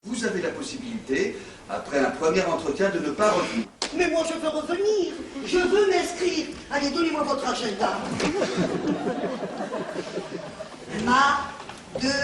Vous avez la possibilité, après un premier entretien, de ne pas revenir. Mais moi je veux revenir, je veux m'inscrire. Allez, donnez-moi votre agenda. Madeleine.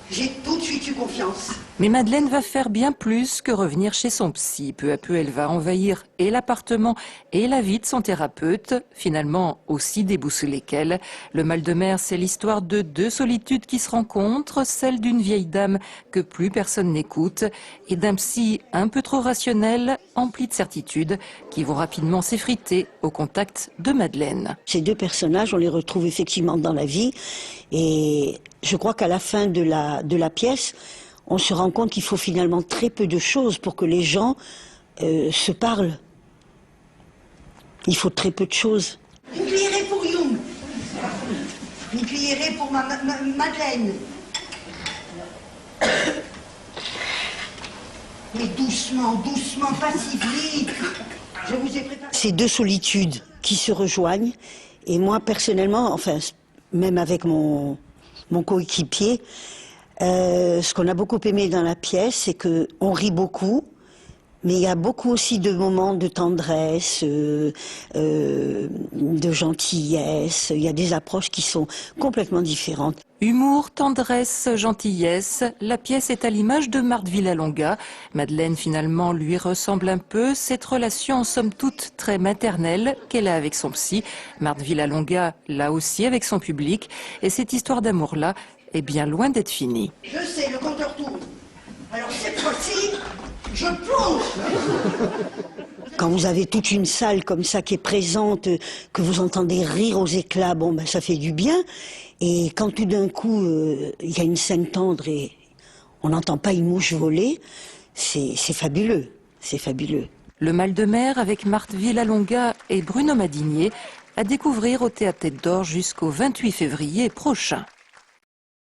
J'ai tout de suite eu confiance. Mais Madeleine va faire bien plus que revenir chez son psy. Peu à peu, elle va envahir et l'appartement et la vie de son thérapeute, finalement aussi déboussolée qu'elle. Le mal de mer, c'est l'histoire de deux solitudes qui se rencontrent, celle d'une vieille dame que plus personne n'écoute et d'un psy un peu trop rationnel, empli de certitudes, qui vont rapidement s'effriter au contact de Madeleine. Ces deux personnages, on les retrouve effectivement dans la vie et je crois qu'à la fin de la pièce, on se rend compte qu'il faut finalement très peu de choses pour que les gens se parlent. Il faut très peu de choses. Une cuillerée pour Young. Une cuillerée pour Madeleine. Mais doucement, doucement, pas si vite. Je vous ai préparé. Ces deux solitudes qui se rejoignent. Et moi, personnellement, enfin, même avec mon coéquipier, ce qu'on a beaucoup aimé dans la pièce, c'est qu'on rit beaucoup, mais il y a beaucoup aussi de moments de tendresse, de gentillesse. Il y a des approches qui sont complètement différentes. Humour, tendresse, gentillesse, la pièce est à l'image de Marthe Villalonga. Madeleine, finalement, lui ressemble un peu. Cette relation, en somme toute, très maternelle qu'elle a avec son psy. Marthe Villalonga, là aussi, avec son public. Et cette histoire d'amour-là est bien loin d'être finie. Je sais, le compteur tourne. Alors cette fois-ci, je plonge. Quand vous avez toute une salle comme ça qui est présente, que vous entendez rire aux éclats, bon ben ça fait du bien. Et quand tout d'un coup, il y a une scène tendre et on n'entend pas une mouche voler, c'est fabuleux, c'est fabuleux. Le mal de mer avec Marthe Villalonga et Bruno Madinier à découvrir au Théâtre Tête d'Or jusqu'au 28 février prochain.